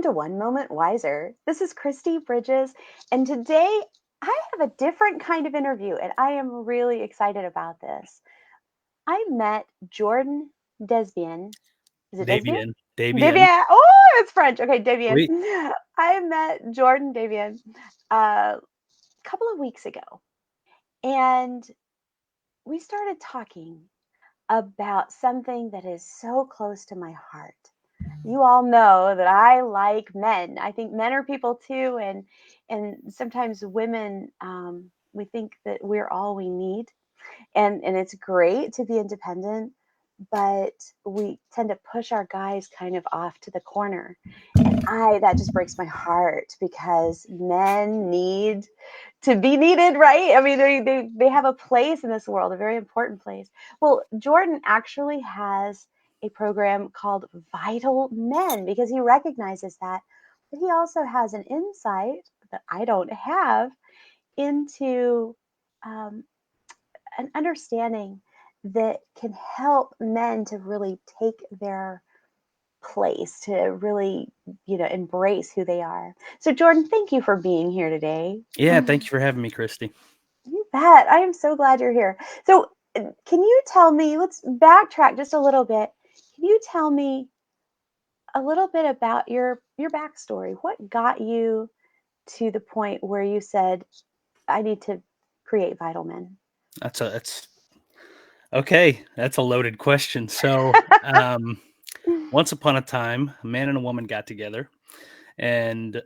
welcome to One Moment Wiser. This is Christy Bridges, and today I have a different kind of interview, and I am really excited about this. I met Jordan Desbien. Is it Desbien? Desbien. Desbien. Desbien. Oh, it's French. Okay, Desbien. Oui. I met Jordan Desbien a couple of weeks ago, and we started talking about something that is so close to my heart. You all know that I like men. I think men are people too, and sometimes women we think that we're all we need, and it's great to be independent, but we tend to push our guys kind of off to the corner. I that just breaks my heart because men need to be needed, right? I mean, they have a place in this world, a very important place. Well, Jordan actually has a program called Vital Men because he recognizes that, but he also has an insight that I don't have into um, an understanding that can help men to really take their place, to really, embrace who they are. So, Jordan, thank you for being here today. Yeah, thank you for having me, Christy. You bet. I am so glad you're here. So, can you tell me, let's backtrack just a little bit. Can you tell me a little bit about your backstory? What got you to the point where you said, I need to create Vital Men? That's okay. That's a loaded question. Once upon a time, a man and a woman got together, and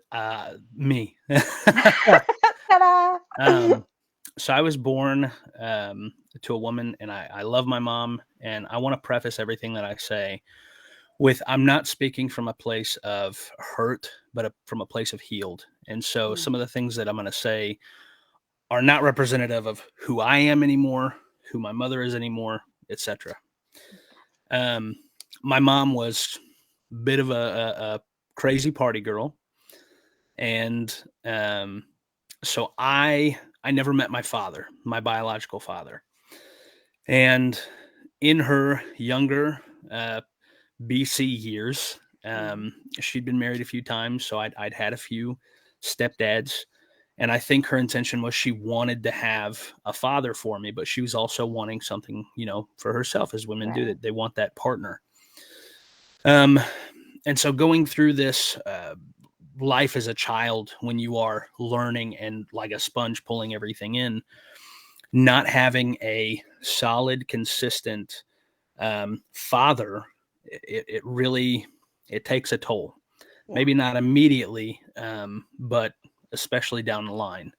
me. Ta-da! um, so I was born to a woman, and I love my mom. And I want to preface everything that I say with I'm not speaking from a place of hurt, but from a place of healed. And so Mm, some of the things that I'm going to say are not representative of who I am anymore, who my mother is anymore, etc. Um, my mom was a bit of a crazy party girl, and so I never met my father, my biological father, and in her younger BC years, mhm. she'd been married a few times, so I'd had a few stepdads. And I think her intention was she wanted to have a father for me, but she was also wanting something, for herself, as women do, Right. that they want that partner. Um, and so going through this life as a child, when you are learning and like a sponge pulling everything in, not having a solid, consistent father, it really it takes a toll. Yeah. Maybe not immediately, but especially down the line.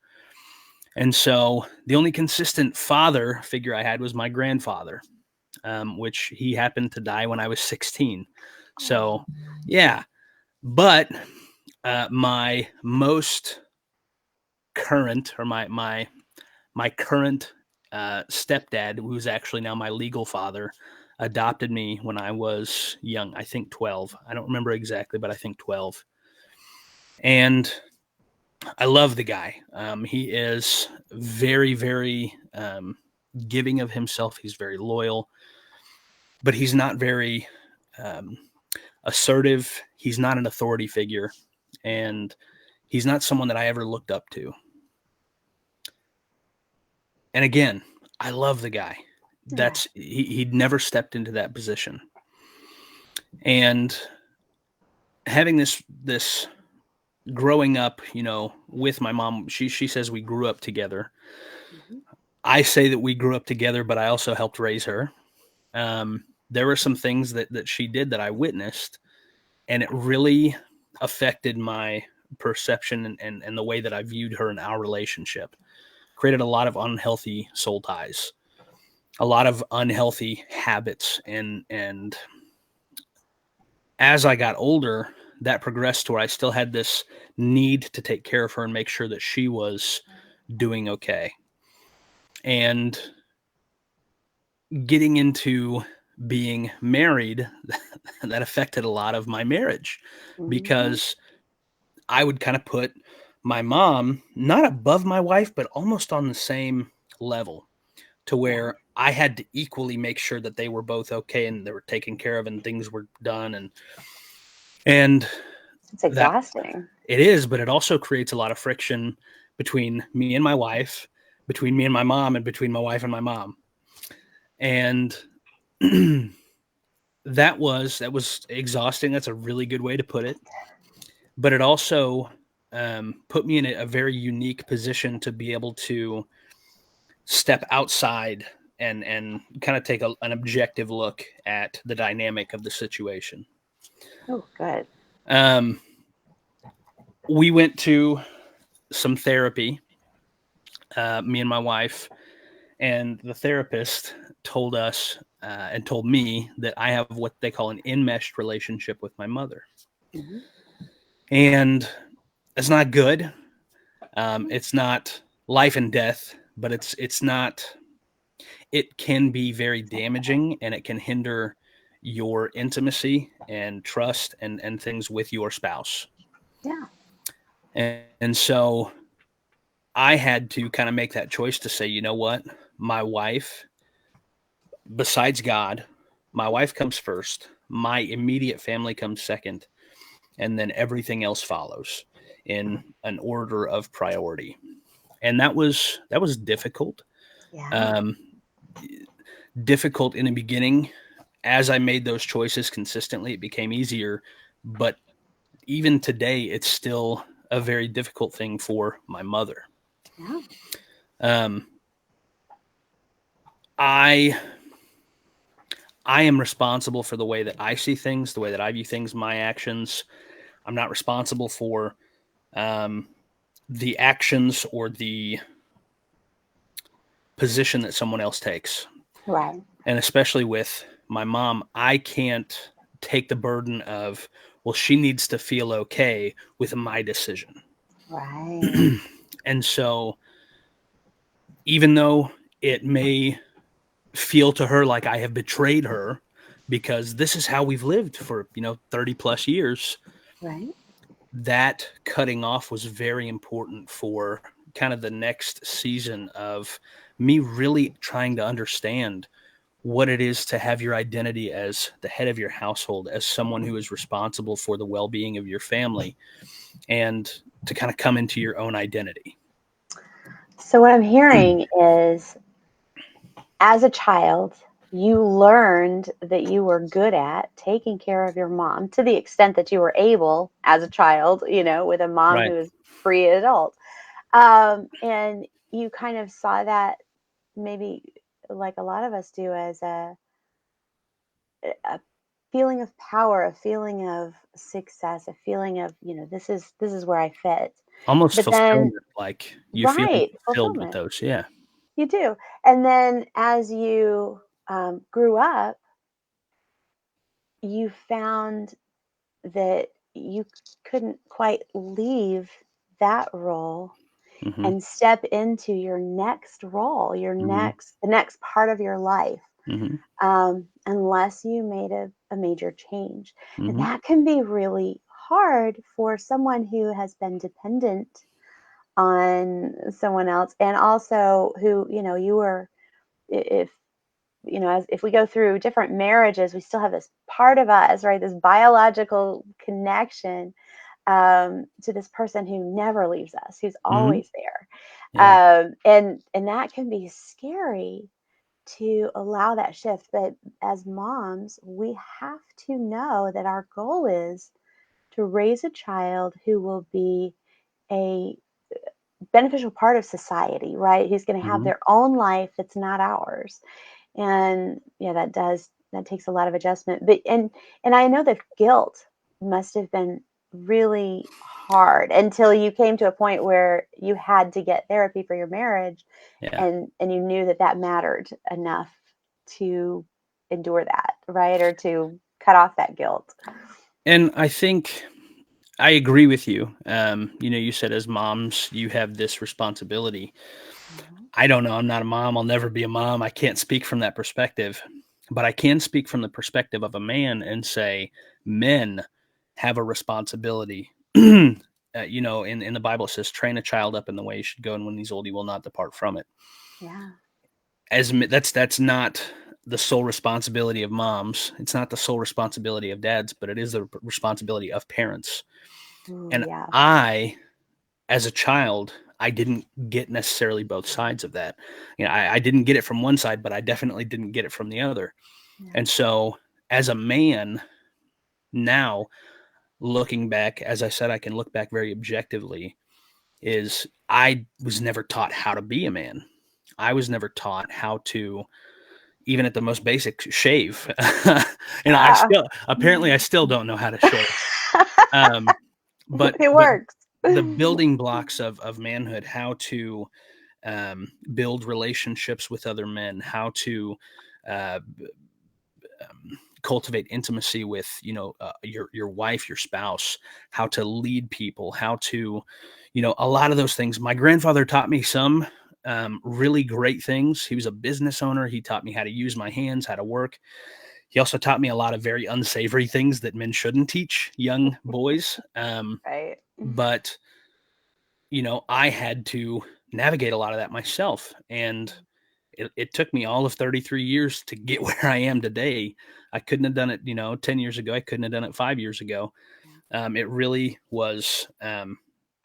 And so the only consistent father figure I had was my grandfather, which he happened to die when I was 16. So, Oh. yeah. But my most current, or my current stepdad, who's actually now my legal father, adopted me when I was young. I think 12. I don't remember exactly, but I think 12. And I love the guy. He is very, very giving of himself. He's very loyal, but he's not very um, assertive. He's not an authority figure, and he's not someone that I ever looked up to. And again, I love the guy. Yeah. He'd never stepped into that position, and having this growing up, with my mom. She says we grew up together. Mhm. I say that we grew up together, but I also helped raise her. There were some things that she did that I witnessed, and it really affected my perception and the way that I viewed her in our relationship. Created a lot of unhealthy soul ties, a lot of unhealthy habits, and as I got older, that progressed to where I still had this need to take care of her and make sure that she was doing okay. And getting into being married, that affected a lot of my marriage Mhm. because I would kind of put my mom not above my wife, but almost on the same level, to Yeah. where I had to equally make sure that they were both okay and they were taken care of and things were done. And It's that exhausting. it is, but it also creates a lot of friction between me and my wife, between me and my mom, and between my wife and my mom. And that was exhausting. That's a really good way to put it. But it also put me in a very unique position to be able to step outside and kind of take an objective look at the dynamic of the situation. Oh, good. Um, we went to some therapy, me and my wife, and the therapist told us and told me that I have what they call an enmeshed relationship with my mother, Hmm. and it's not good. It's not life and death, but it's not. It can be very damaging, and it can hinder your intimacy and trust and things with your spouse. Yeah. And so I had to kind of make that choice to say, you know what, my wife, besides God, my wife comes first. My immediate family comes second, and then everything else follows in an order of priority. And that was difficult. Yeah. Um, Difficult in the beginning. As I made those choices consistently, it became easier. But even today, it's still a very difficult thing for my mother. Yeah. Um, I I am responsible for the way that I see things, the way that I view things, my actions. I'm not responsible for um, the actions or the position that someone else takes. Right. And especially with my mom, I can't take the burden of, well, she needs to feel okay with my decision. Right. And so, even though it may feel to her like I have betrayed her because this is how we've lived for, 30 plus years, Right. that cutting off was very important for kind of the next season of me really trying to understand what it is to have your identity as the head of your household, as someone who is responsible for the well being of your family, and to kind of come into your own identity. So, what I'm hearing is as a child, you learned that you were good at taking care of your mom to the extent that you were able as a child, with a mom Right. who is free adult. And you kind of saw that maybe like a lot of us do as a feeling of power, a feeling of success, a feeling of, this is where I fit. Almost But then, fulfillment, like you feel right, fulfilled with fulfillment. those. Yeah. You do. And then as you grew up, you found that you couldn't quite leave that role Hmm. and step into your next role, Hmm. the next part of your life, Hmm. unless you made a major change. And Hmm. that can be really hard for someone who has been dependent on someone else, and also who, you were, if as if we go through different marriages, we still have this part of us, right? This biological connection to this person who never leaves us, who's Hmm. always there. Yeah. And that can be scary to allow that shift. But as moms, we have to know that our goal is to raise a child who will be a beneficial part of society, right? Who's going to have Hmm. their own life that's not ours. And yeah, that takes a lot of adjustment. But and I know that guilt must have been really hard until you came to a point where you had to get therapy for your marriage, Yeah. and you knew that that mattered enough to endure that, right? Or to cut off that guilt. And I think I agree with you. You said as moms, you have this responsibility. Mhm. I don't know. I'm not a mom. I'll never be a mom. I can't speak from that perspective, but I can speak from the perspective of a man and say men have a responsibility. In the Bible it says, train a child up in the way he should go, and when he's old, he will not depart from it. Yeah. That's not. the sole responsibility of moms. It's not the sole responsibility of dads, but it is the responsibility of parents. Ooh, And yeah. I, as a child, I didn't get necessarily both sides of that. I didn't get it from one side, but I definitely didn't get it from the other. Yeah. And so, as a man now, looking back, as I said, I can look back very objectively. Is I was never taught how to be a man. I was never taught how to, even at the most basic, shave. I Ah. still, apparently I still don't know how to shave. Um, but It but works. the building blocks of manhood, how to build relationships with other men, how to uh, cultivate intimacy with your wife, your spouse, how to lead people, how to a lot of those things. My grandfather taught me some really great things. He was a business owner. He taught me how to use my hands, how to work. He also taught me a lot of very unsavory things that men shouldn't teach young boys. Right. But I had to navigate a lot of that myself, and it took me all of 33 years to get where I am today. I couldn't have done it, 10 years ago. I couldn't have done it 5 years ago. It really was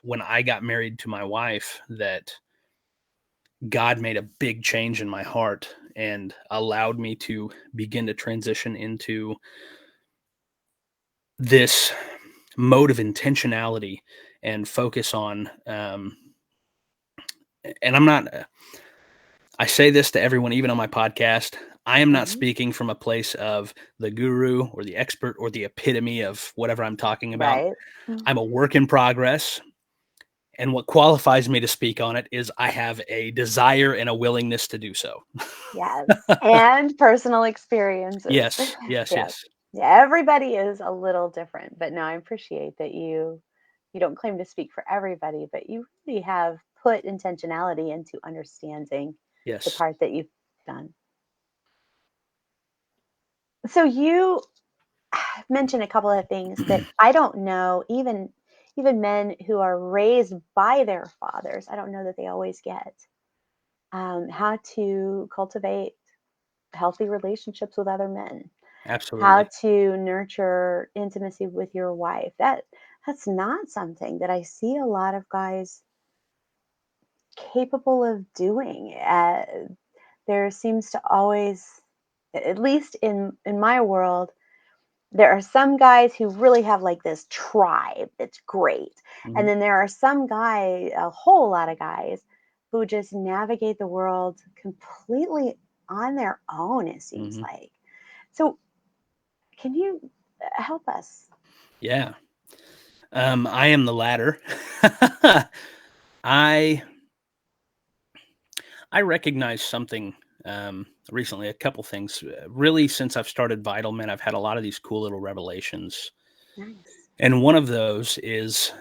when I got married to my wife that God made a big change in my heart and allowed me to begin to transition into this mode of intentionality and focus on. And I'm not, I say this to everyone, even on my podcast. I am not Mhm. speaking from a place of the guru or the expert or the epitome of whatever I'm talking about. Right. Mm. I'm a work in progress. And what qualifies me to speak on it is I have a desire and a willingness to do so. Yes. And personal experiences. Yes, yes, Yes. yes, Yeah, everybody is a little different, but no, I appreciate that you don't claim to speak for everybody, but you really have put intentionality into understanding the yes. part that you've done. So you mentioned a couple of things that I don't know, even men who are raised by their fathers, I don't know that they always get how to cultivate healthy relationships with other men, how Absolutely. to nurture intimacy with your wife. That's not something that I see a lot of guys capable of doing. There seems to always, at least in my world, there are some guys who really have like this tribe that's great. And Mhm, then there are some guys, a whole lot of guys, who just navigate the world completely on their own, it seems mhm. like. So, can you help us? Yeah. I am the latter. I I recognized something recently, a couple things. Really, since I've started Vital Men, I've had a lot of these cool little revelations. Nice. And one of those is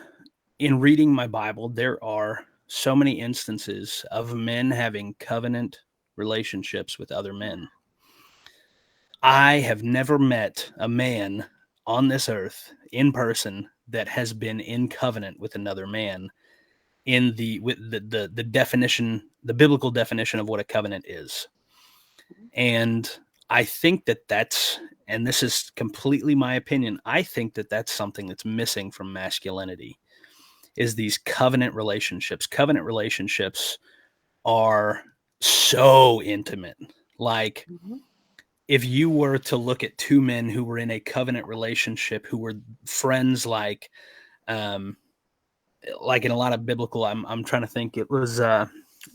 in reading my Bible, there are so many instances of men having covenant relationships with other men. I have never met a man on this earth in person that has been in covenant with another man in the with the definition, the biblical definition of what a covenant is. And I think that that's, and this is completely my opinion, I think that that's something that's missing from masculinity is these covenant relationships. Covenant relationships are so intimate. Like Mhm. if you were to look at two men who were in a covenant relationship, who were friends, um, like in a lot of biblical, I'm trying to think, it was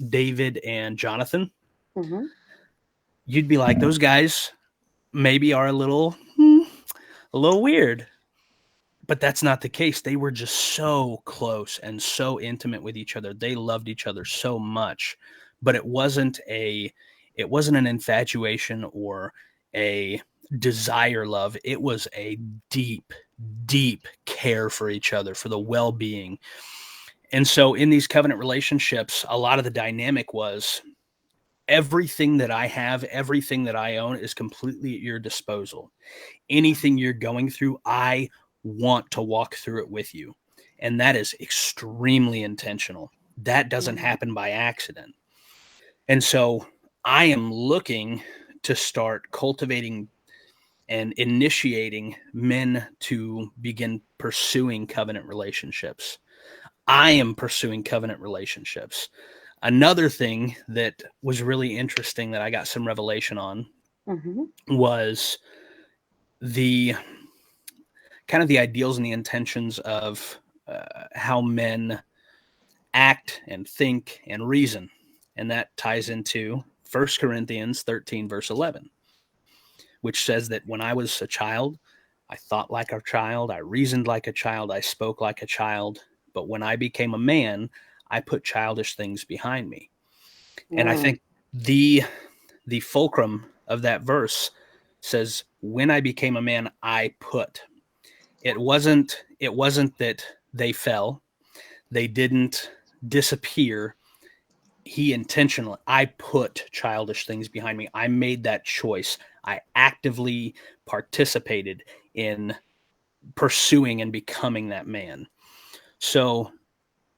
David and Jonathan. Mhm. You'd be like, those guys maybe are a little weird, but that's not the case. They were just so close and so intimate with each other. They loved each other so much, but it wasn't an infatuation or a desire love. It was a deep, deep care for each other, for the well-being. And so in these covenant relationships, a lot of the dynamic was everything that I have, everything that I own is completely at your disposal. Yeah. Anything you're going through, I want to walk through it with you. And that is extremely intentional. That doesn't Mm. happen by accident. And so I am looking to start cultivating and initiating men to begin pursuing covenant relationships. I am pursuing covenant relationships. Another thing that was really interesting that I got some revelation on Mm-hmm. was the kind of the ideals and the intentions of how men act and think and reason. And that ties into 1 Corinthians 13, verse 11, which says that when I was a child, I thought like a child, I reasoned like a child, I spoke like a child. But when I became a man, I put childish things behind me. And I Mm. think the fulcrum of that verse says, when I became a man, I put. It wasn't that they fell, they didn't disappear. He intentionally, I put childish things behind me. I made that choice. I actively participated in pursuing and becoming that man. So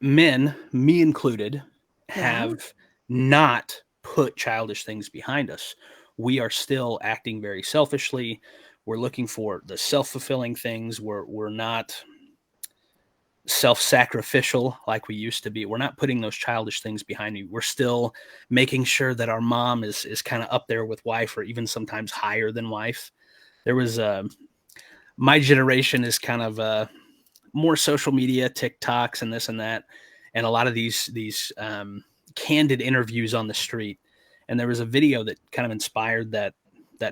men, me included, Yeah. have not put childish things behind us. We are still acting very selfishly. We're looking for the self-fulfilling things. We're not self-sacrificial like we used to be. We're not putting those childish things behind me. We're still making sure that our mom is kind of up there with wife, or even sometimes higher than wife. There was my generation is kind of more social media, TikToks, and this and that, and a lot of these candid interviews on the street. And there was a video that kind of inspired that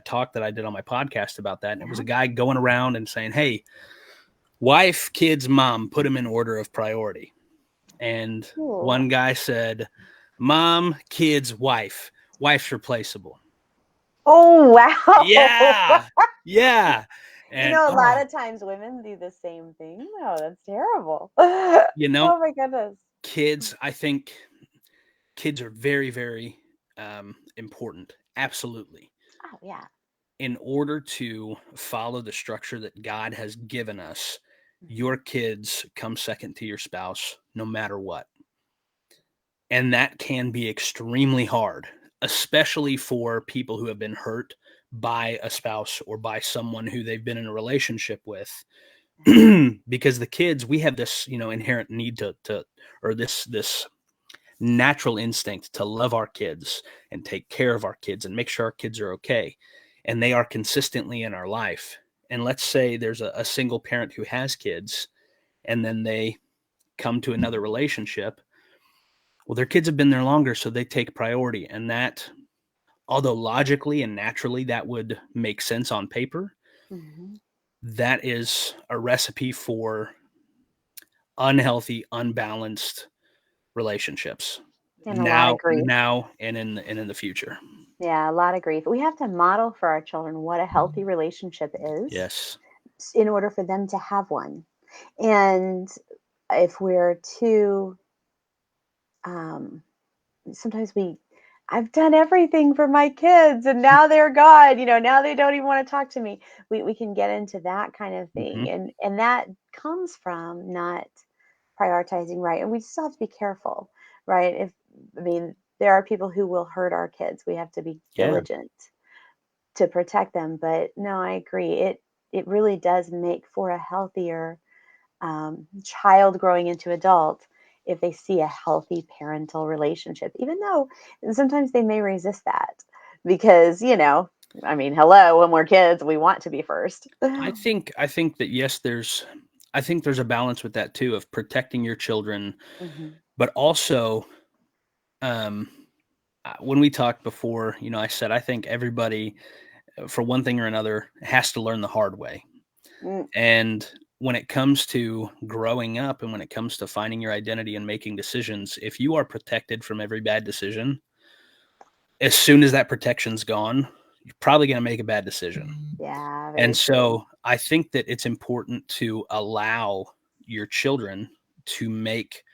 talk that I did on my podcast about that. And it was Yeah. a guy going around and saying, "Hey, wife, kids, mom, put them in order of priority." And Cool. one guy said, "Mom, kids, wife. Wife's replaceable." Oh, wow. Yeah, yeah, and A lot of times women do the same thing. No, that's terrible. you know, Oh my goodness. kids. I think kids are very, very important. Absolutely. Oh, yeah. In order to follow the structure that God has given us, Mhm. your kids come second to your spouse, no matter what. And that can be extremely hard, especially for people who have been hurt by a spouse or by someone who they've been in a relationship with. Because the kids, we have this, inherent need to or this natural instinct to love our kids and take care of our kids and make sure our kids are okay. And they are consistently in our life. And let's say there's a single parent who has kids and then they come to another relationship. Well, their kids have been there longer, so they take priority. And that, although logically and naturally that would make sense on paper, Mhm. that is a recipe for unhealthy, unbalanced relationships And a lot of grief. now and in the future. Yeah, a lot of grief. We have to model for our children what a healthy relationship is Yes. in order for them to have one. And if we're too, um, sometimes I've done everything for my kids and now they're gone, now they don't even want to talk to me. We can get into that kind of thing. Hmm. And that comes from not prioritizing right. And we still have to be careful, right? I mean, there are people who will hurt our kids. We have to be Yeah. diligent to protect them. But no, I agree. It really does make for a healthier child growing into adult if they see a healthy parental relationship, even though sometimes they may resist that because, I mean, hello, when we're kids, we want to be first. I think that yes, I think there's a balance with that too, of protecting your children, Mhm. but also um, when we talked before, I said I think everybody, for one thing or another, has to learn the hard way. Mm, And when it comes to growing up and when it comes to finding your identity and making decisions, if you are protected from every bad decision, as soon as that protection's gone, you're probably going to make a bad decision. yeah, And very true. so I think that it's important to allow your children to make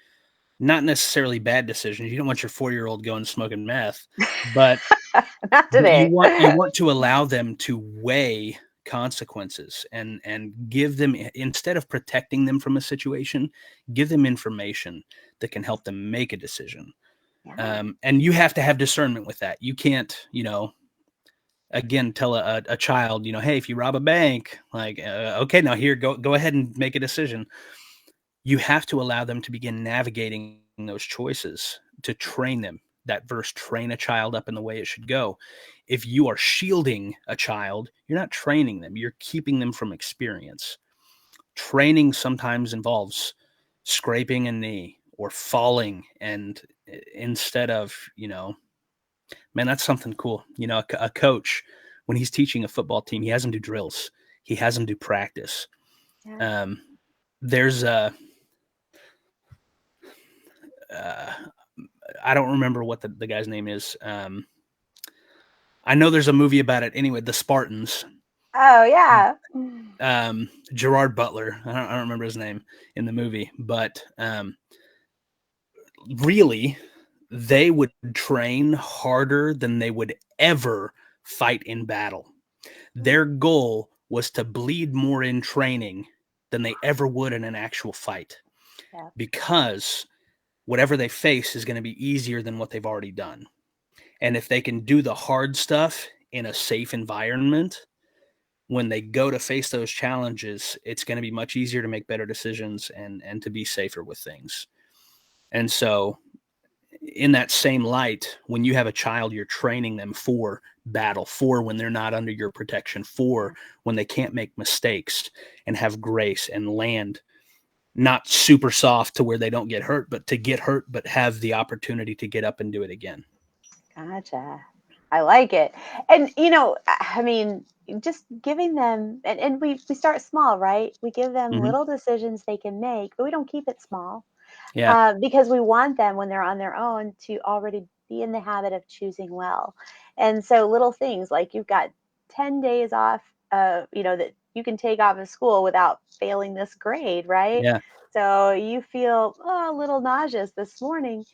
not necessarily bad decisions. You don't want your 4-year-old going smoking meth, but Not but you today. want to allow them to weigh consequences and give them, instead of protecting them from a situation, give them information that can help them make a decision. Yeah. And you have to have discernment with that. You can't, again tell a child, hey, if you rob a bank, like, okay, now here, go ahead and make a decision. You have to allow them to begin navigating those choices to train them. That verse, train a child up in the way it should go. If you are shielding a child, you're not training them, you're keeping them from experience. Training sometimes involves scraping a knee or falling, and instead of, man, that's something cool. A coach, when he's teaching a football team, he has them do drills, he has them do practice. Yeah. um, there's a uh, I don't remember what the guy's name is. I know there's a movie about it. Anyway, the Spartans. Oh, yeah. Gerard Butler. I don't remember his name in the movie, but really, they would train harder than they would ever fight in battle. Their goal was to bleed more in training than they ever would in an actual fight, Yeah. because whatever they face is going to be easier than what they've already done. And if they can do the hard stuff in a safe environment, when they go to face those challenges, it's going to be much easier to make better decisions and to be safer with things. And so, in that same light, when you have a child, you're training them for battle, for when they're not under your protection, for when they can't make mistakes, and have grace and land not super soft to where they don't get hurt, but to get hurt, but have the opportunity to get up and do it again. Gotcha. I like it. And I mean, just giving them, and we start small, right? We give them Mm-hmm. little decisions they can make, but we don't keep it small, Yeah. because we want them when they're on their own to already be in the habit of choosing well. And so little things like you've got 10 days off, that you can take off of school without failing this grade, right? Yeah. So you feel, a little nauseous this morning.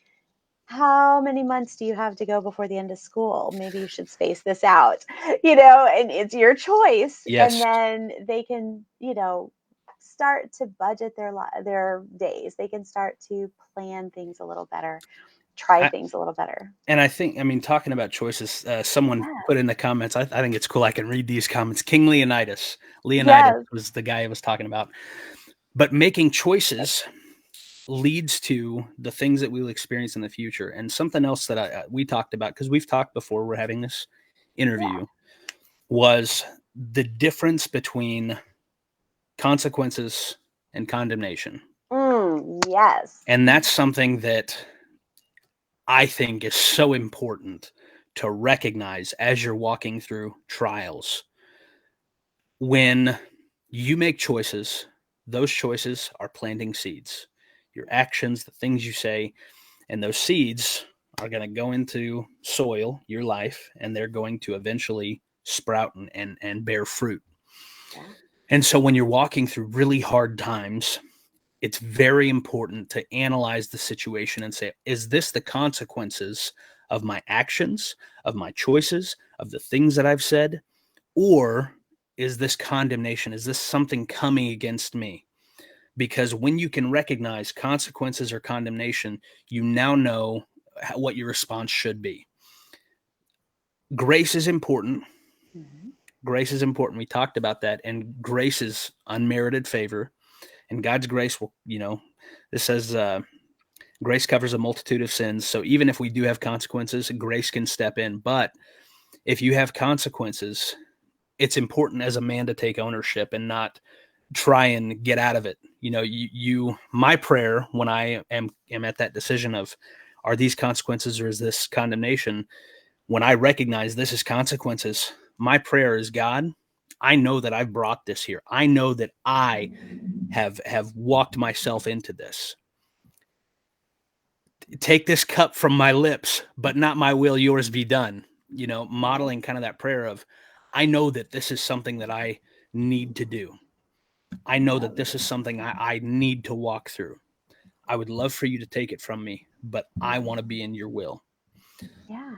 How many months do you have to go before the end of school? Maybe you should space this out, and it's your choice. And Yes. then they can, start to budget their days. They can start to plan things a little better, try I, things a little better. and I think, I mean, talking about choices, someone Yeah. put in the comments, I think it's cool. I can read these comments. King Leonidas. Leonidas Yes. was the guy I was talking about. But making choices leads to the things that we'll experience in the future. And something else that we talked about, because we've talked before, we're having this Yeah. interview, was the difference between consequences and condemnation. Yes. And that's something that I think is so important to recognize as you're walking through trials. When you make choices, those choices are planting seeds. Your actions, the things you say, and those seeds are going to go into soil, your life, and they're going to eventually sprout and bear fruit. Yeah. And so when you're walking through really hard times, it's very important to analyze the situation and say, is this the consequences of my actions, of my choices, of the things that I've said? Or is this condemnation? Is this something coming against me? Because when you can recognize consequences or condemnation, you now know what your response should be. Grace is important. Mhm. Grace is important. We talked about that. And grace is unmerited favor. And God's grace will, this says, grace covers a multitude of sins. So even if we do have consequences, grace can step in. But if you have consequences, it's important as a man to take ownership and not try and get out of it. My prayer when I am at that decision of, are these consequences or is this condemnation? When I recognize this is consequences, my prayer is, God, I know that I've brought this here. I know that I have walked myself into this. Take this cup from my lips, but not my will, yours be done. Modeling Yes. kind of that prayer of, I know that this is something that I need to do. I know Yeah. that this is something I need to walk through. I would love for you to take it from me, but I want to be in your will. Yeah.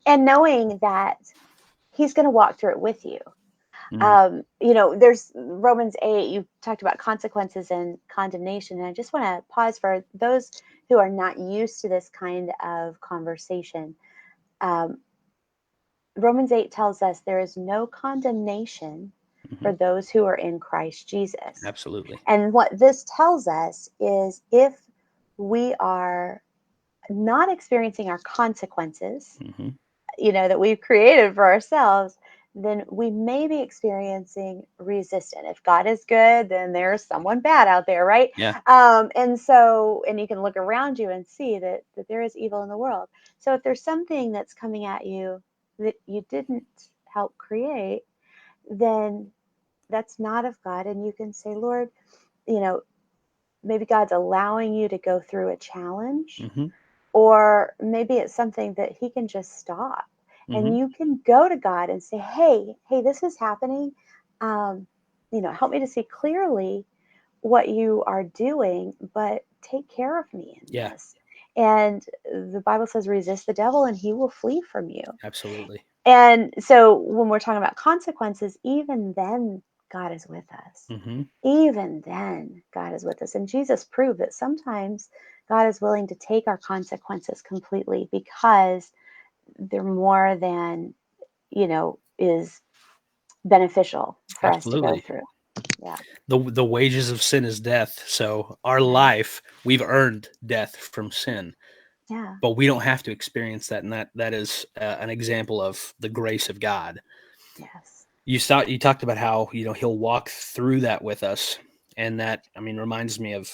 And knowing that he's going to walk through it with you. Mm, There's Romans 8, you talked about consequences and condemnation. And I just want to pause for those who are not used to this kind of conversation. Um, Romans 8 tells us there is no condemnation for Hmm. those who are in Christ Jesus. Absolutely. And what this tells us is if we are not experiencing our consequences, Hmm. that we've created for ourselves, then we may be experiencing resistance. If God is good, then there's someone bad out there, right? Yeah. And you can look around you and see that there is evil in the world. So if there's something that's coming at you that you didn't help create, then that's not of God. And you can say, Lord, you know, maybe God's allowing you to go through a challenge, Hmm. or maybe it's something that He can just stop. Hmm. And you can go to God and say, hey, this is happening. Um, help me to see clearly what you are doing, but take care of me in Yeah. this. And the Bible says, resist the devil and he will flee from you. Absolutely. And so when we're talking about consequences, even then, God is with us. Hmm. Even then, God is with us. And Jesus proved that sometimes God is willing to take our consequences completely because they're more than, is beneficial for us to go Absolutely. through. Yeah. The wages of sin is death. So our Yeah. life, we've earned death from sin, Yeah. but we don't have to experience that. And that is an example of the grace of God. Yes. You talked about how He'll walk through that with us, and that, I mean, reminds me of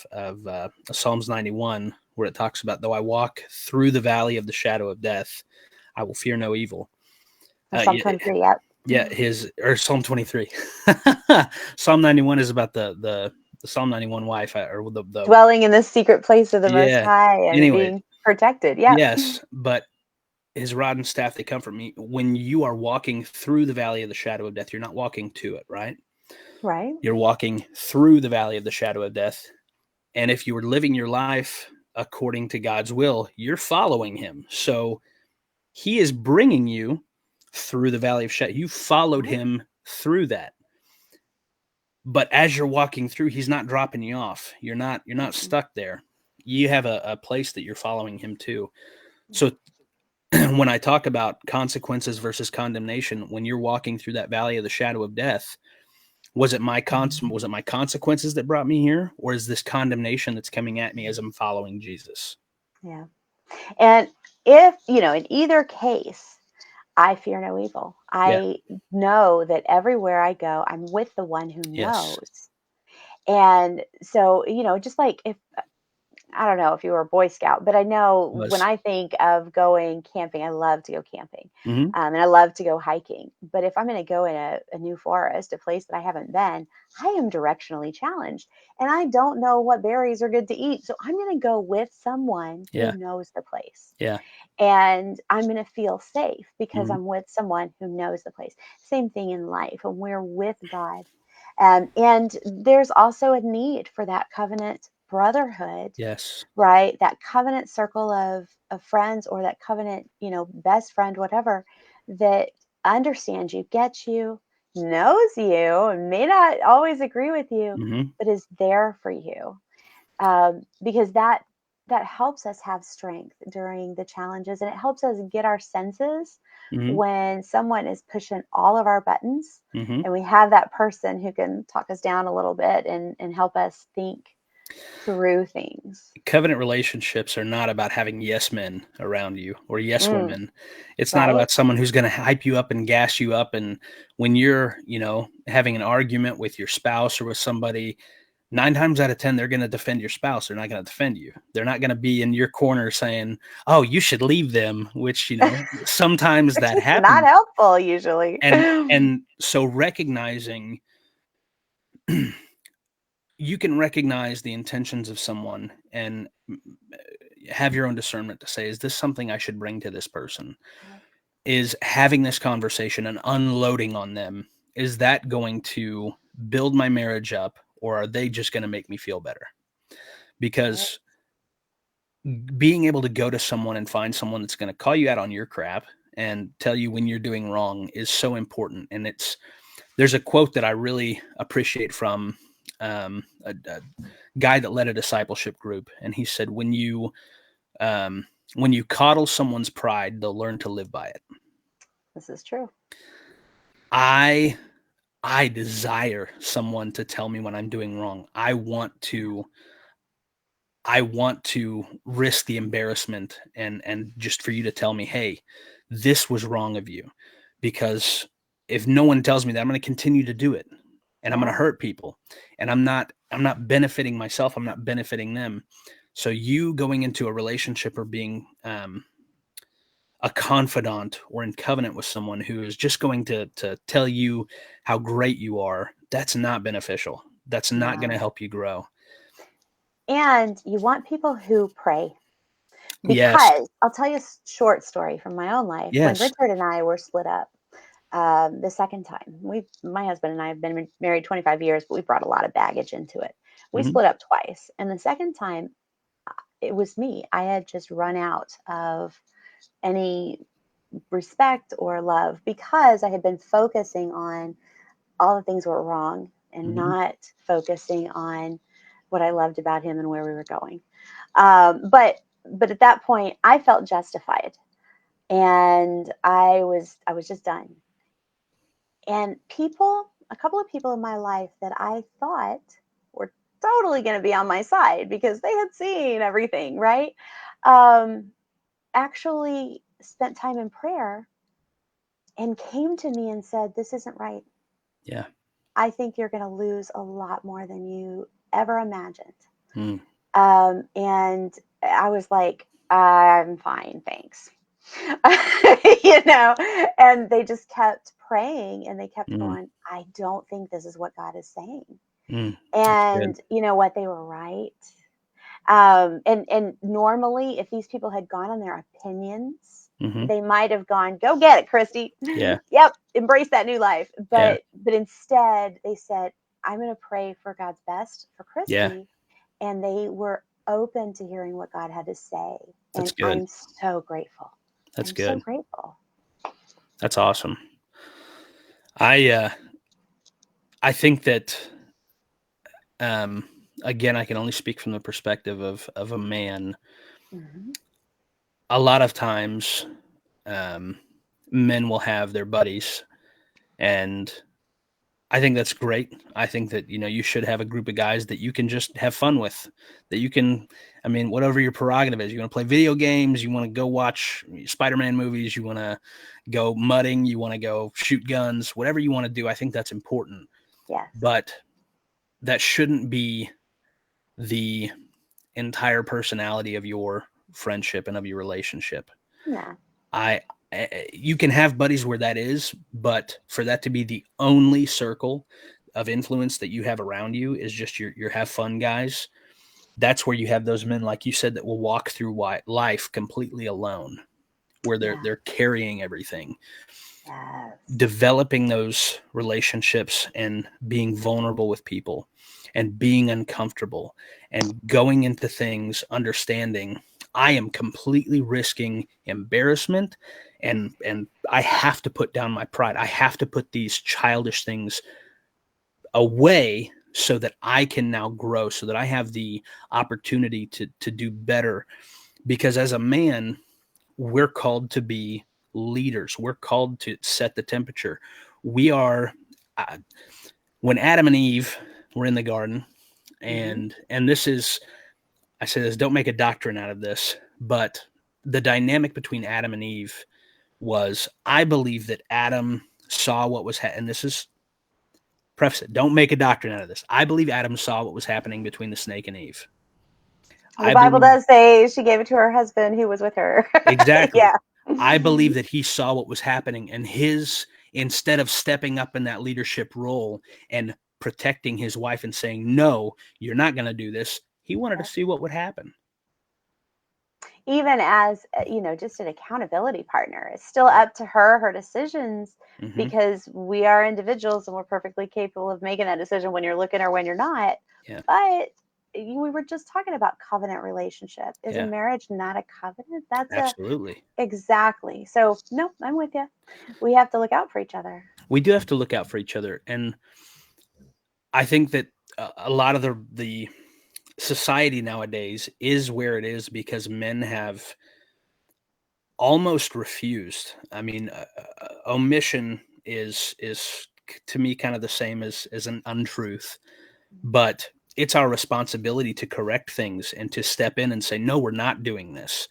Psalms 91, where it talks about, though I walk through the valley of the shadow of death, I will fear no evil. Or Psalm Yeah, 23. Yep. yeah, his or Psalm 23. Psalm 91 is about the Psalm 91 wife, or the Dwelling in the secret place of the Most yeah. High and Anyway, being protected. Yep. yes, but his rod and staff, they comfort me. When you are walking through the valley of the shadow of death, you're not walking to it, right? Right. You're walking through the valley of the shadow of death. And if you were living your life according to God's will, you're following Him. So He is bringing you through the valley of shadow. You followed Right. Him through that. But as you're walking through, He's not dropping you off. You're not Mm-mm. stuck there. You have a place that you're following Him to. So when I talk about consequences versus condemnation, when you're walking through that valley of the shadow of death, was it my consequences that brought me here, or is this condemnation that's coming at me as I'm following Jesus? Yeah. And if, in either case, I fear no evil. Yeah. I know that everywhere I go, I'm with the one who Yes. knows. And so, just like if I don't know if you were a Boy Scout, but I know when Was. I think of going camping, I love to go camping, Hmm. and I love to go hiking. But if I'm going to go in a new forest, a place that I haven't been, I am directionally challenged, and I don't know what berries are good to eat. So I'm going to go with someone who Yeah. knows the place, Yeah. and I'm going to feel safe because Hmm. I'm with someone who knows the place. Same thing in life when we're with God. And there's also a need for that covenant brotherhood, Yes. right? That covenant circle of friends, or that covenant, best friend, whatever, that understands you, gets you, knows you, and may not always agree with you, Hmm. but is there for you. Because that helps us have strength during the challenges, and it helps us get our senses Hmm. when someone is pushing all of our buttons, Hmm. and we have that person who can talk us down a little bit and help us think through things. Covenant relationships are not about having yes men around you or yes Mm, women. It's not right? about someone who's going to hype you up and gas you up. And when you're, having an argument with your spouse or with somebody, 9 times out of 10, they're going to defend your spouse. They're not going to defend you. They're not going to be in your corner saying, "Oh, you should leave them," which, sometimes Which that is not happens. helpful usually. And so recognizing, you can recognize the intentions of someone and have your own discernment to say, is this something I should bring to this person? Is having this conversation and unloading on them, is that going to build my marriage up, or are they just going to make me feel better? Right. Because being able to go to someone and find someone that's going to call you out on your crap and tell you when you're doing wrong is so important. And there's a quote that I really appreciate from a guy that led a discipleship group, and he said, um, when you coddle someone's pride, they'll learn to live by it. This is true. I I desire someone to tell me when I'm doing wrong. I want to risk the embarrassment and just for you to tell me, "Hey, this was wrong of you." Because if no one tells me that, I'm going to continue to do it and I'm going to Yes. hurt people. And I'm not benefiting myself, I'm not benefiting them. So you going into a relationship or being a confidant or in covenant with someone who is just going to tell you how great you are, that's not beneficial. That's not going to No. help you grow. And you want people who pray. Yes. Because I'll tell you a short story from my own life. When Yes. Richard and I were split up, the second time, my husband and I have been married 25 years, but we brought a lot of baggage into it. We Mhm. split up twice. And the second time, it was me. I had just run out of any respect or love because I had been focusing on all the things were wrong and Mhm. not focusing on what I loved about him and where we were going. But at that point, I felt justified, and I was just done. And a couple of people in my life that I thought were totally going to be on my side because they had seen everything, right? Um, Actually spent time in prayer and came to me and said, "This isn't right. Yeah. I think you're going to lose a lot more than you ever imagined." Mm. And I was like, "I'm fine, thanks." you know, and they just kept praying and they kept Mm. going, "I don't think this is what God is saying." Mm. That's good. And you know what? They were right. And normally, if these people had gone on their opinions, Mhm. they might have gone, "Go get it, Christy." Yeah. Yep, embrace that new life. Yeah. But instead, they said, "I'm going to pray for God's best for Yeah. Christy," and they were open to hearing what God had to say. That's And good. I'm so grateful. That's I'm so good. grateful. That's awesome. I uh I think that um again I can only speak from the perspective of a man. Mhm. A lot of times um men will have their buddies and I think that's great. I think that you should have a group of guys that you can just have fun with. That you can, I mean, whatever your prerogative is. You want to play video games. You want to go watch Spider-Man movies. You want to go mudding. You want to go shoot guns. Whatever you want to do, I think that's important. Yes. But that shouldn't be the entire personality of your friendship and of your relationship. Yeah. I you can have buddies where that is, but for that to be the only circle of influence that you have around you is just your have fun guys. That's where you have those men, like you said, that will walk through life completely alone, where Yeah. they're carrying everything. Yes. Developing those relationships and being vulnerable with people and being uncomfortable and going into things understanding I am completely risking embarrassment and I have to put down my pride. I have to put these childish things away so that I can now grow, so that I have the opportunity to do better. Because as a man, we're called to be leaders. We're called to set the temperature. We are uh, when Adam and Eve were in the garden, Hmm. and this is I say this. Don't make a doctrine out of this, but the dynamic between Adam and Eve was I believe that Adam saw what was and this is preface it. Don't make a doctrine out of this. I believe Adam saw what was happening between the snake and Eve. The I Bible believe does say she gave it to her husband who was with her. exactly. Yeah. I believe that he saw what was happening and his instead of stepping up in that leadership role and protecting his wife and saying, "No, you're not going to do this." He wanted to Yep. see what would happen. Even as just an accountability partner, it's still up to her decisions, Mhm. because we are individuals and we're perfectly capable of making that decision when you're looking or when you're not. Yeah. But we were just talking about covenant relationship. Is a Yeah. marriage not a covenant? That's a Absolutely. exactly. So no, I'm with you. We have to look out for each other. We do have to look out for each other and I think that a lot of the society nowadays is where it is because men have almost refused. I mean, omission is to me kind of the same as an untruth, but it's our responsibility to correct things and to step in and say, no, we're not doing this.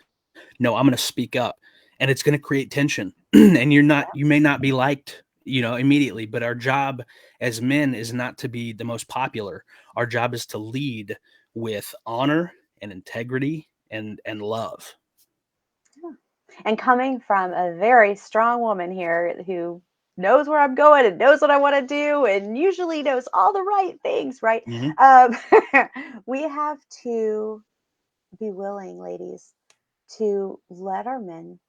No, I'm going to speak up, and it's going to create tension. And you may not be liked, immediately, but our job as men is not to be the most popular. Our job is to lead with honor and integrity and love. Yeah. And coming from a very strong woman here who knows where I'm going and knows what I want to do and usually knows all the right things, right? Hmm. Um, we have to be willing, ladies, to let our men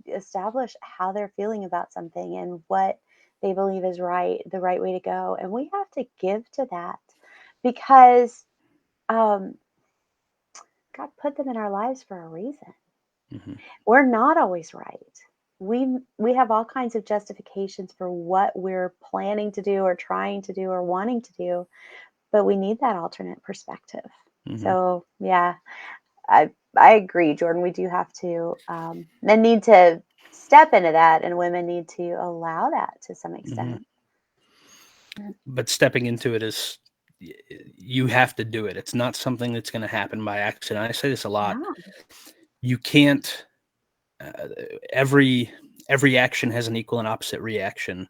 establish how they're feeling about something and what they believe is right, the right way to go. And we have to give to that because um, God put them in our lives for a reason. Hmm. We're not always right. We have all kinds of justifications for what we're planning to do or trying to do or wanting to do, but we need that alternate perspective. Hmm. So yeah, I agree, Jordan. We do have to men need to step into that, and women need to allow that to some Hmm. extent. Yeah. But stepping into it is, you have to do it. It's not something that's going to happen by accident. I say this a lot. Yeah. You can't. Uh, every every action has an equal and opposite reaction.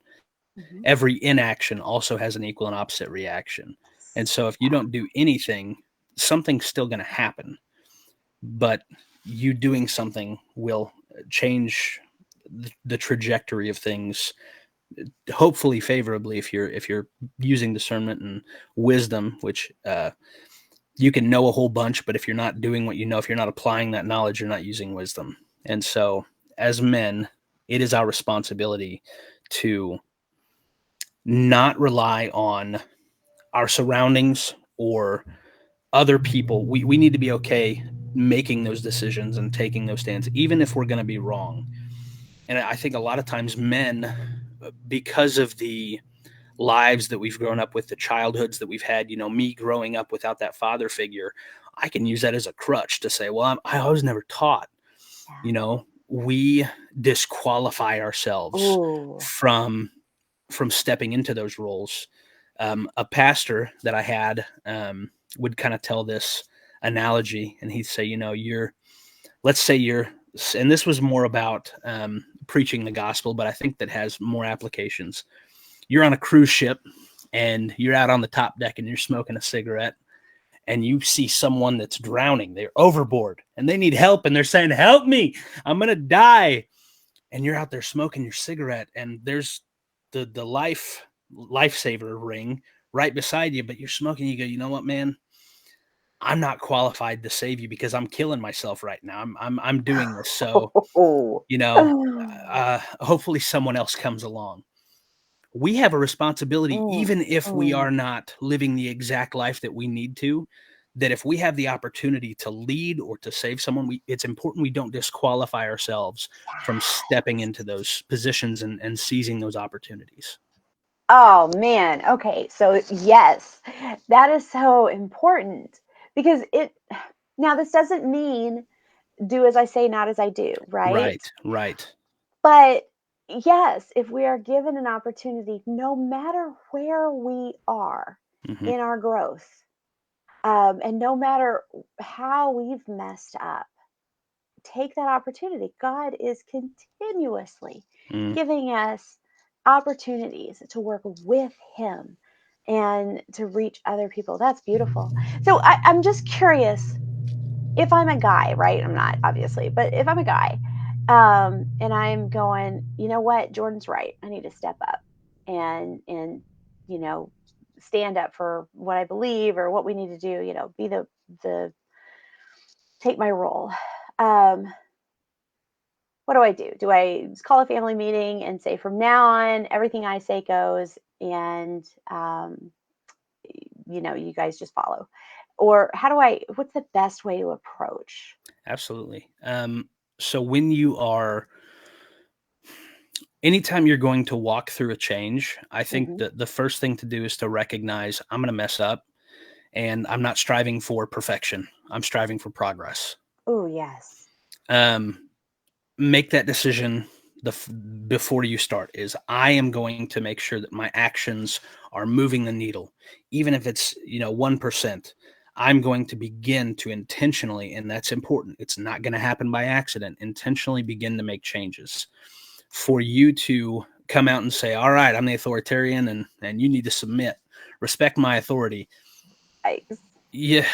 Mhm. Every inaction also has an equal and opposite reaction. And Yes. so if you don't do anything, something's still going to happen. But you doing something will change the trajectory of things, hopefully favorably, if you're using discernment and wisdom, which you can know a whole bunch, but if you're not doing what you know, if you're not applying that knowledge, you're not using wisdom. And so as men, it is our responsibility to not rely on our surroundings or other people. We need to be okay making those decisions and taking those stands, even if we're going to be wrong. And I think a lot of times men, because of the lives that we've grown up with, the childhoods that we've had, me growing up without that father figure, I can use that as a crutch to say, well, I was never taught. Yeah. We disqualify ourselves Oh. from stepping into those roles. A pastor that I had would kind of tell this analogy, and he'd say, let's say you're, and this was more about preaching the gospel, but I think that has more applications. You're on a cruise ship and you're out on the top deck and you're smoking a cigarette, and you see someone that's drowning. They're overboard and they need help, and they're saying, help me, I'm going to die. And you're out there smoking your cigarette, and there's the lifesaver ring right beside you, but you're smoking. You go, you know what, man? I'm not qualified to save you because I'm killing myself right now. I'm doing this. So, Oh. you know, hopefully someone else comes along. We have a responsibility, Mm, even if we mm. are not living the exact life that we need to, that if we have the opportunity to lead or to save someone, it's important we don't disqualify ourselves from stepping into those positions and seizing those opportunities. Oh man. Okay. So yes, that is so important because it now this doesn't mean do as I say, not as I do, right? Right, right. But yes, if we are given an opportunity, no matter where we are Hmm. in our growth, and no matter how we've messed up, take that opportunity. God is continuously Mm. giving us opportunities to work with Him and to reach other people. That's beautiful. So I'm just curious if I'm a guy, right? I'm not obviously, but if I'm a guy, and I'm going, you know what, Jordan's right. I need to step up and you know stand up for what I believe or what we need to do. Be the take my role. Um, what do I do? Do I just call a family meeting and say from now on everything I say goes, and you guys just follow, or how do I? What's the best way to approach? Absolutely. So when you are, anytime you're going to walk through a change, I think Hmm. that the first thing to do is to recognize I'm going to mess up, and I'm not striving for perfection. I'm striving for progress. Oh yes. Um, make that decision before you start. Is I am going to make sure that my actions are moving the needle, even if it's 1%. I'm going to begin to intentionally, and that's important. It's not going to happen by accident. Intentionally begin to make changes. For you to come out and say, "All right, I'm the authoritarian, and you need to submit, respect my authority." Yikes. Yeah,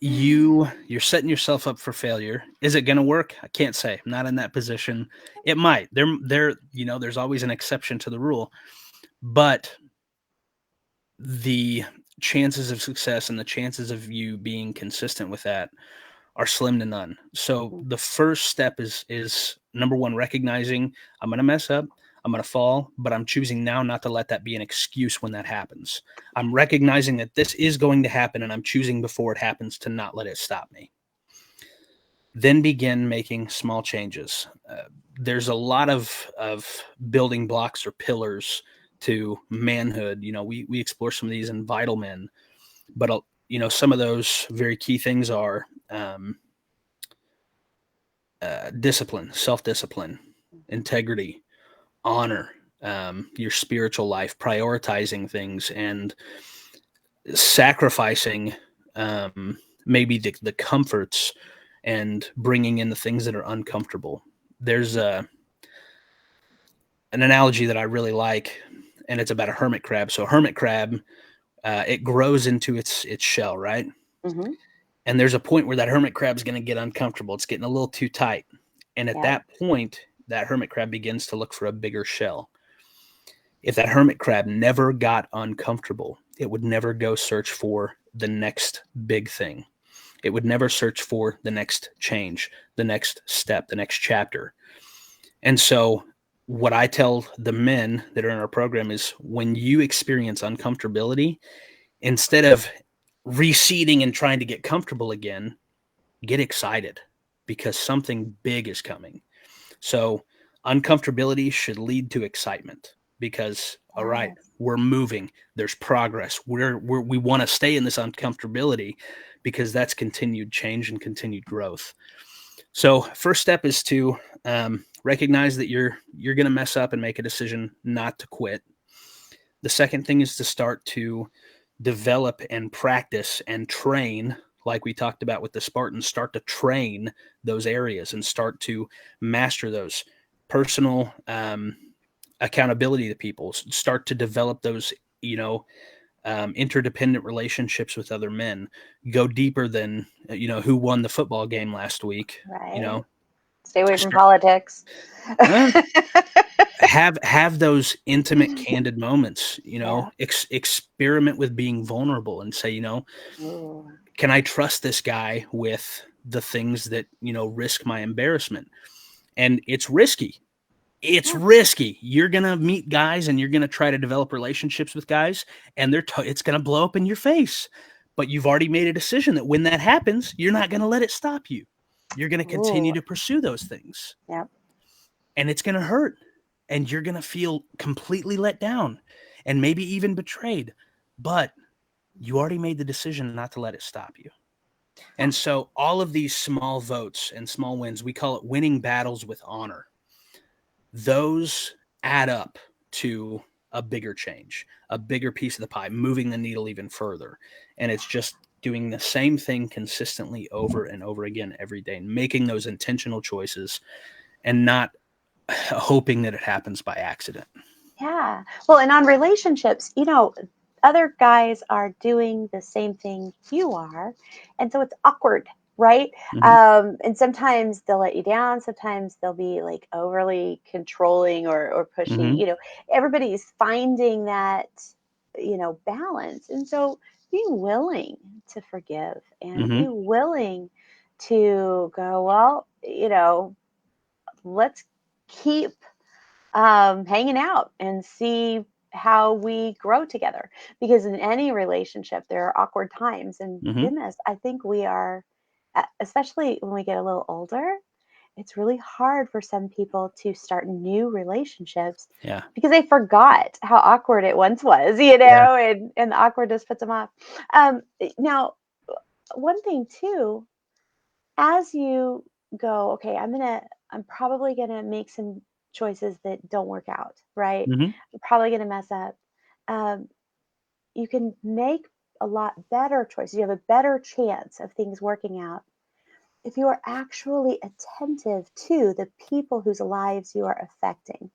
you're setting yourself up for failure. Is it going to work? I can't say. I'm not in that position. It might. There's always an exception to the rule, but the chances of success and the chances of you being consistent with that are slim to none. So the first step is number one, recognizing I'm going to mess up, I'm going to fall, but I'm choosing now not to let that be an excuse when that happens. I'm recognizing that this is going to happen, and I'm choosing before it happens to not let it stop me. Then begin making small changes. There's a lot of building blocks or pillars to manhood. We explore some of these in Vital Men, but some of those very key things are discipline, self-discipline, integrity, honor, your spiritual life, prioritizing things, and sacrificing maybe the comforts and bringing in the things that are uncomfortable. There's an analogy that I really like, and it's about a hermit crab. So a hermit crab, it grows into its shell, right? Mm-hmm. And there's a point where that hermit crab is going to get uncomfortable. It's getting a little too tight. And at Yep. that point, that hermit crab begins to look for a bigger shell. If that hermit crab never got uncomfortable, it would never go search for the next big thing. It would never search for the next change, the next step, the next chapter. And so, what I tell the men that are in our program is when you experience uncomfortability, instead of receding and trying to get comfortable again, get excited because something big is coming. So uncomfortability should lead to excitement because, all right, Yes. we're moving. There's progress. We want to stay in this uncomfortability because that's continued change and continued growth. So first step is to recognize that you're going to mess up and make a decision not to quit. The second thing is to start to develop and practice and train, like we talked about with the Spartans, start to train those areas and start to master those personal accountability to people, start to develop those, interdependent relationships with other men, go deeper than, who won the football game last week, you Right. know, Stay away from start, politics. uh, have those intimate candid moments, Yeah. experiment with being vulnerable and say, Ooh. can I trust this guy with the things that, risk my embarrassment? And it's Yeah. risky. You're going to meet guys and you're going to try to develop relationships with guys, and it's going to blow up in your face, but you've already made a decision that when that happens, you're not going to let it stop you. You're going to continue Ooh. to pursue those things, Yep. and it's going to hurt, and you're going to feel completely let down and maybe even betrayed, but you already made the decision not to let it stop you. Yeah. And so all of these small votes and small wins, we call it winning battles with honor. Those add up to a bigger change, a bigger piece of the pie, moving the needle even further. And it's just doing the same thing consistently over and over again every day, and making those intentional choices and not hoping that it happens by accident. Yeah. Well, and on relationships, other guys are doing the same thing you are. And so it's awkward, right? Mm-hmm. And sometimes they'll let you down. Sometimes they'll be like overly controlling or pushy. Mm-hmm. Everybody's finding that, balance. And so be willing to forgive and be Mm-hmm. willing to go, well, let's keep hanging out and see how we grow together. Because in any relationship, there are awkward times. And Mm-hmm. goodness, I think we are, especially when we get a little older, it's really hard for some people to start new relationships Yeah. because they forgot how awkward it once was, Yeah. and the awkwardness puts them off. Now, one thing too, as you go, okay, I'm probably gonna make some choices that don't work out, right? Mhm. I'm probably gonna mess up. Um, you can make a lot better choices. You have a better chance of things working out if you are actually attentive to the people whose lives you are affecting.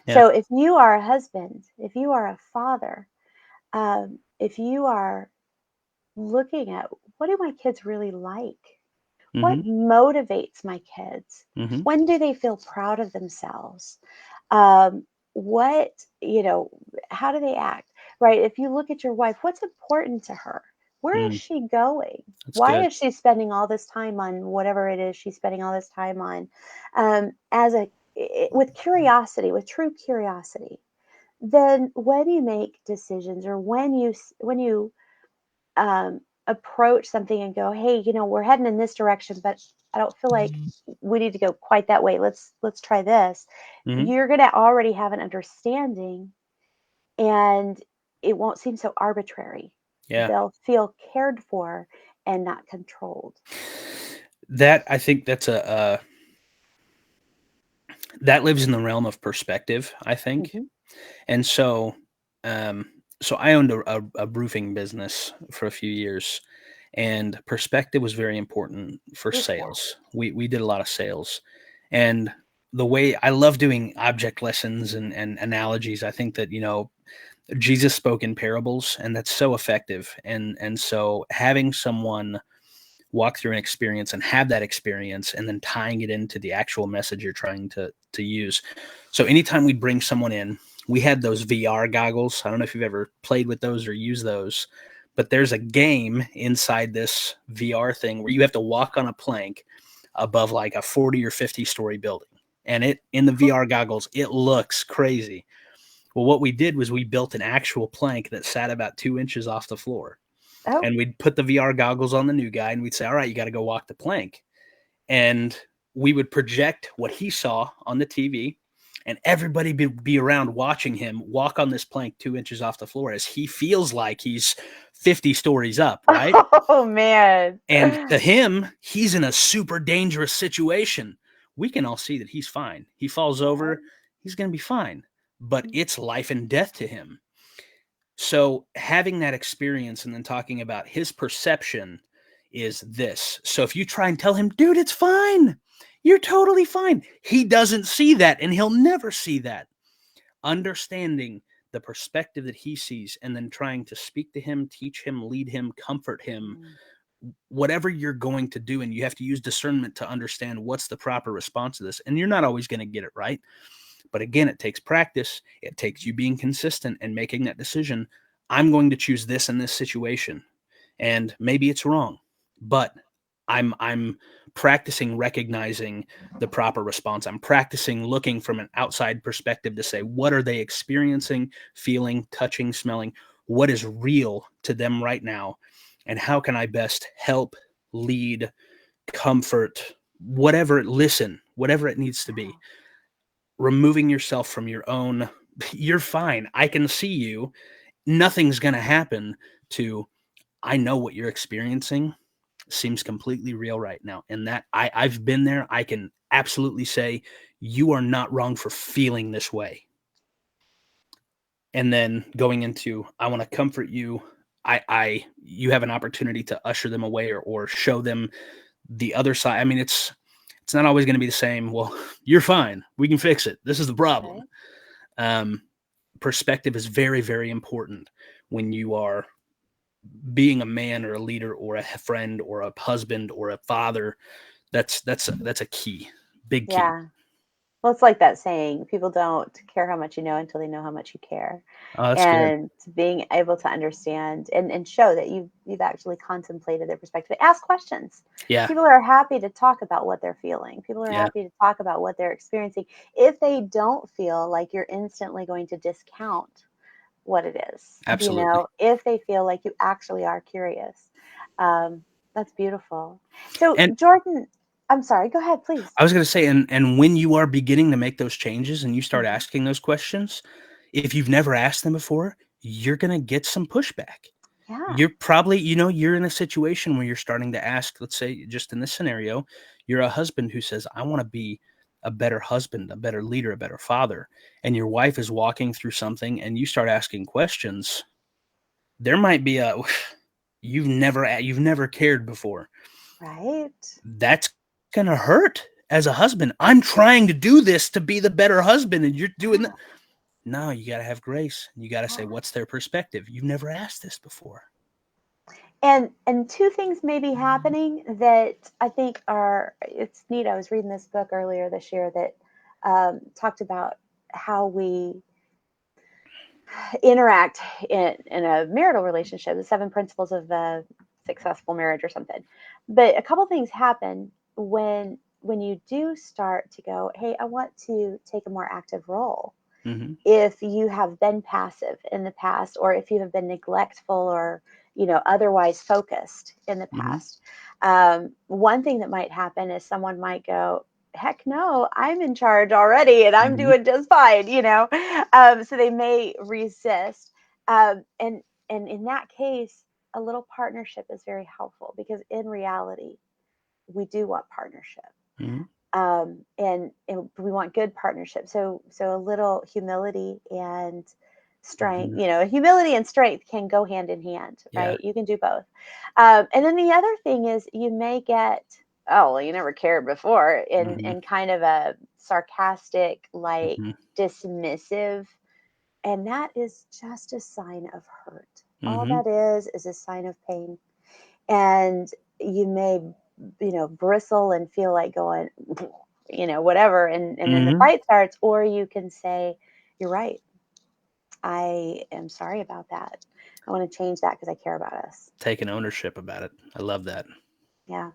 Yeah. So if you are a husband, if you are a father, if you are looking at what do my kids really like? What Mhm. motivates my kids? Mhm. When do they feel proud of themselves? Um, what, how do they act? Right? If you look at your wife, what's important to her? Where is Mm. she going? That's Why good. is she spending all this time on whatever it is she's spending all this time on? With curiosity, with true curiosity, then when you make decisions or when you approach something and go, hey, we're heading in this direction, but I don't feel like we need to go quite that way. Let's try this. Mhm. You're going to already have an understanding, and it won't seem so arbitrary. Yeah. They'll feel cared for and not controlled. That I think that lives in the realm of perspective, I think. Hmm. And so, um, so I owned a roofing business for a few years, and perspective was very important for Oof, yeah. sales. We did a lot of sales, and the way I love doing object lessons and analogies. I think that Jesus spoke in parables, and that's so effective. And so having someone walk through an experience and have that experience and then tying it into the actual message you're trying to use. So anytime we'd bring someone in, we had those VR goggles. I don't know if you've ever played with those or used those, but there's a game inside this VR thing where you have to walk on a plank above like a 40 or 50-story building. And it in the VR goggles, it looks crazy. Well, what we did was we built an actual plank that sat about 2 inches off the floor, Oh, and we'd put the VR goggles on the new guy and we'd say, all right, you got to go walk the plank. And we would project what he saw on the TV, and everybody be around watching him walk on this plank 2 inches off the floor as he feels like he's 50 stories up, right? oh man. And to him, he's in a super dangerous situation. We can all see that he's fine. He falls over, he's going to be fine, but it's life and death to him. So having that experience and then talking about his perception is this. So if you try and tell him, dude, it's fine, you're totally fine, he doesn't see that and he'll never see that. Understanding the perspective that he sees and then trying to speak to him, teach him, lead him, comfort him, Mm. whatever you're going to do. And you have to use discernment to understand what's the proper response to this. And you're not always going to get it right. But again, it takes practice. It takes you being consistent and making that decision. I'm going to choose this in this situation. And maybe it's wrong, but I'm practicing recognizing the proper response. I'm practicing looking from an outside perspective to say, what are they experiencing, feeling, touching, smelling? What is real to them right now? And how can I best help, lead, comfort, listen, whatever it needs to be, removing yourself from your own, you're fine, I can see you, nothing's going to happen, to I know what you're experiencing seems completely real right now. And that I've been there. I can absolutely say you are not wrong for feeling this way. And then going into, I want to comfort you. You have an opportunity to usher them away, or show them the other side. I mean, it's not always going to be the same. Well, you're fine. We can fix it. This is the problem. Right. Um, Perspective is very, very important when you are being a man or a leader or a friend or a husband or a father. That's a key, big key. Yeah. Well, it's like that saying, people don't care how much you know until they know how much you care. Oh, that's good. And being able to understand and show that you've actually contemplated their perspective. Ask questions. Yeah, People are happy to talk about what they're feeling. People are yeah, happy to talk about what they're experiencing if they don't feel like you're instantly going to discount what it is. absolutely. If they feel like you actually are curious. Um, that's beautiful. So, And Jordan, I'm sorry, go ahead, please. I was going to say, and when you are beginning to make those changes and you start Mhm. asking those questions, if you've never asked them before, you're going to get some pushback. Yeah. You're probably, you're in a situation where you're starting to ask, let's say, just in this scenario, You're a husband who says, I want to be a better husband, a better leader, a better father. And your wife is walking through something and you start asking questions. There might be a, you've never cared before. Right. That's going to hurt as a husband. I'm trying to do this to be the better husband and you're doing that. No, you got to have grace. You got to say, what's their perspective? You've never asked this before. And two things may be happening that I think are, it's neat. I was reading this book earlier this year that talked about how we interact in a marital relationship, the 7 principles of a successful marriage or something. But a couple things happen when you do start to go, hey, I want to take a more active role. Mm-hmm. If you have been passive in the past, or if you have been neglectful or otherwise focused in the Mm-hmm. past, one thing that might happen is someone might go, heck no, I'm in charge already and I'm Mm-hmm. doing just fine, so they may resist, and in that case, a little partnership is very helpful, because in reality we do want partnership. Mm-hmm. And we want good partnership. So a little humility and strength, Mm-hmm. humility and strength can go hand in hand, Yeah. right? You can do both. And then the other thing is, you may get, oh, well, you never cared before, Mm-hmm. in kind of a sarcastic, like Mm-hmm. dismissive, and that is just a sign of hurt. All Mm-hmm. that is a sign of pain. And you may, bristle and feel like going, whatever, and then the Mm-hmm. fight starts. Or you can say, you're right, I am sorry about that, I want to change that because I care about us. Taking ownership about it. I love that. Yeah.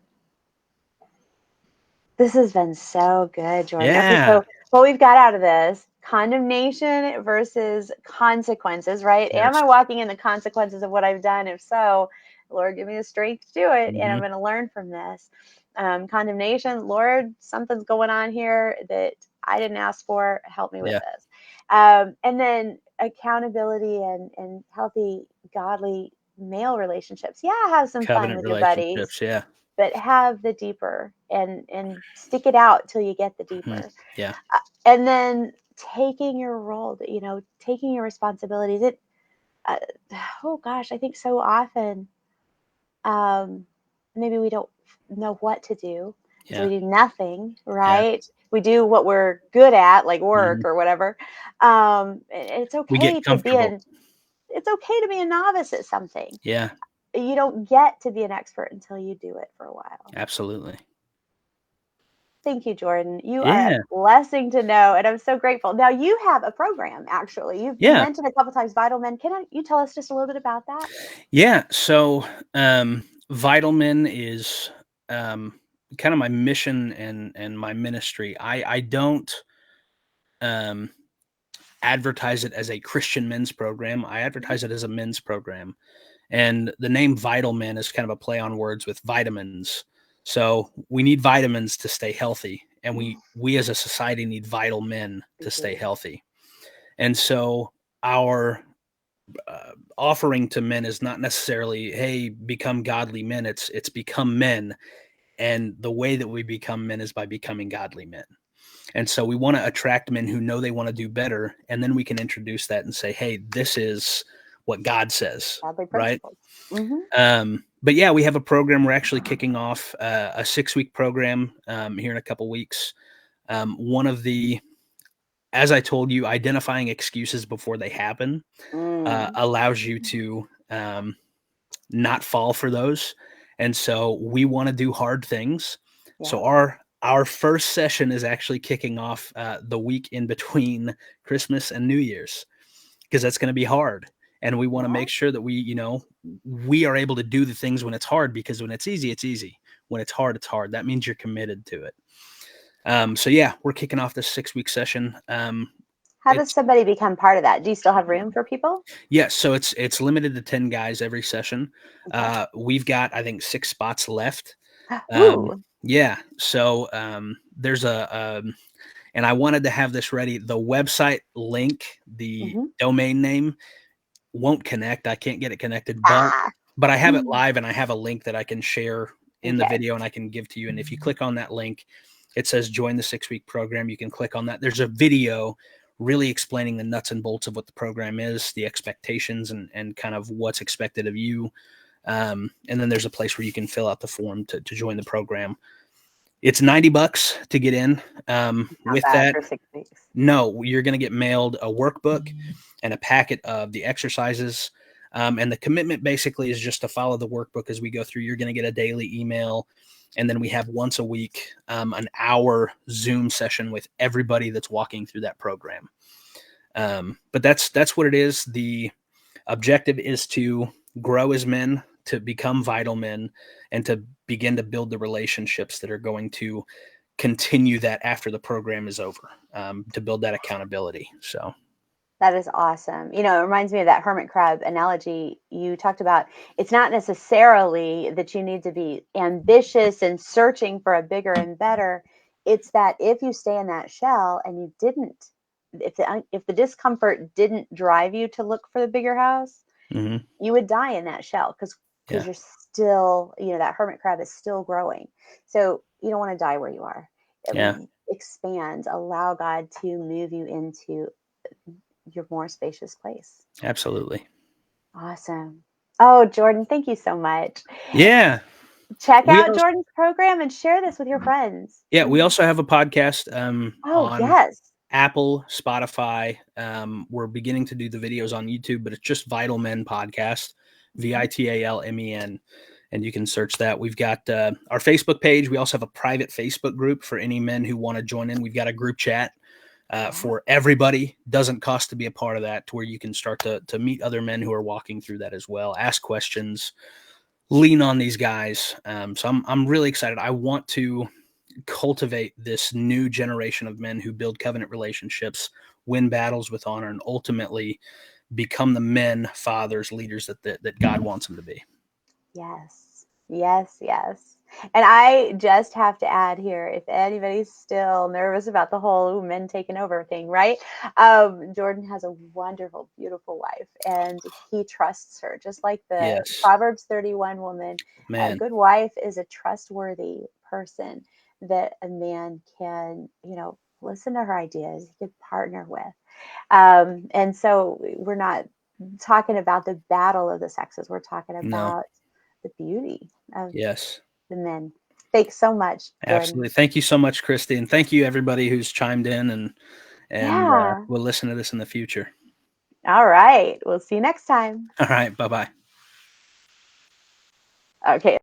This has been so good, Jordan. Okay, Yeah. so what we've got out of this: condemnation versus consequences, right? Am Yes. I walking in the consequences of what I've done? If so, Lord, give me the strength to do it, and I'm Mm-hmm. going to learn from this. Condemnation, Lord, something's going on here that I didn't ask for. Help me with Yeah. this. And then accountability and healthy, godly male relationships. Yeah, have some fun Covenant with your buddies, relationships. Yeah. but have the deeper, and stick it out till you get the Mm-hmm. deeper. Yeah. And then taking your role, taking your responsibilities. Uh, oh gosh, I think so often, um, maybe we don't know what to do, and so Yeah. we do nothing, Yeah. right? We do what we're good at, like Mm-hmm. work or whatever. It's We get okay to be comfortable. a novice at something. Yeah. You don't get to be an expert until you do it for a while. Absolutely. Thank you, Jordan. You are a Yeah. blessing to know, and I'm so grateful. Now, you have a program, actually. You've Yeah. mentioned a couple times Vital Men. You tell us just a little bit about that? Yeah. So, Vital Men is um, kind of my mission and my ministry. I don't um, advertise it as a Christian men's program. I Mhm. advertise it as a men's program. And the name Vital Men is kind of a play on words with vitamins. So we need vitamins to stay healthy, and we as a society need vital men We to stay do. healthy. And so our offering to men is not necessarily, hey, become godly men. It's become men, and the way that we become men is by becoming godly men. And so we want to attract men who know they want to do better, and then we can introduce that and say, hey, this is what God says, Godly right? principles. Hmm. But yeah, we have a program. We're actually kicking off a 6-week program here in a couple weeks. One of the, as I told you, identifying excuses before they happen Mm. allows you to not fall for those. And so we want to do hard things. So Yeah. our first session is actually kicking off the week in between Christmas and New Year's, because that's going to be hard. And we want to Yeah. make sure that we are able to do the things when it's hard, because when it's easy, it's easy. When it's hard, it's hard. That means you're committed to it. So yeah, we're kicking off this 6-week session. How does It's somebody become part of that? Do you still have room for people? Yes, so it's limited to 10 guys every session. Okay. We've got, I think, 6 spots left. Um, Ooh. yeah, so there's and I wanted to have this ready. The website link, the Hmm. domain name won't connect. I can't get it connected, Ah. but I have it live and I have a link that I can share in the Okay. video, and I can give to you. And if you click on that link, it says join the 6-week program. You can click on that. There's a video really explaining the nuts and bolts of what the program is, the expectations, and kind of what's expected of you. And then there's a place where you can fill out the form to join the program. It's $90 to get in. Not With bad that, for 6 weeks. no, you're going to get mailed a workbook and a packet of the exercises. And the commitment basically is just to follow the workbook as we go through. You're going to get a daily email. And then we have once a week an hour Zoom session with everybody that's walking through that program. But that's what it is. The objective is to grow as men, to become vital men, and to begin to build the relationships that are going to continue that after the program is over, to build that accountability. So That is awesome. You know, it reminds me of that hermit crab analogy you talked about. It's not necessarily that you need to be ambitious and searching for a bigger and better. It's that if you stay in that shell and you didn't, if the discomfort didn't drive you to look for the bigger house, mhm. you would die in that shell because Yeah, you're still, you know, that hermit crab is still growing. So you don't want to die where you are. yeah, Expand, allow God to move you into your more spacious place. absolutely. Awesome. Oh, Jordan, thank you so much. Yeah, Check we out also, Jordan's program and share this with your friends. yeah, we also have a podcast Oh, on yes. Apple, Spotify. We're beginning to do the videos on YouTube, but it's just Vital Men Podcast, Mhm. VITALMEN. And you can search that. We've got our Facebook page. We also have a private Facebook group for any men who want to join in. We've got a group chat Yeah. for everybody. Doesn't cost to be a part of that, to where you can start to meet other men who are walking through that as well, ask questions, lean on these guys. So I'm really excited. I want to cultivate this new generation of men who build covenant relationships, win battles with honor, and ultimately become the men, fathers, leaders that God wants them to be. Yes. Yes. Yes. And I just have to add here, if anybody's still nervous about the whole men taking over thing, right? Jordan has a wonderful, beautiful wife, and he trusts her, just like the Yes, Proverbs 31 woman. A man. good wife is a trustworthy person that a man can, you know, listen to her ideas, he could partner with. And so we're not talking about the battle of the sexes. We're talking No. about the beauty of Yes. the men. Thanks so much, Jordan. Absolutely. Thank you so much, Christy, and thank you everybody who's chimed in and Yeah. will listen to this in the future. All right. We'll see you next time. All right. Bye bye. Okay.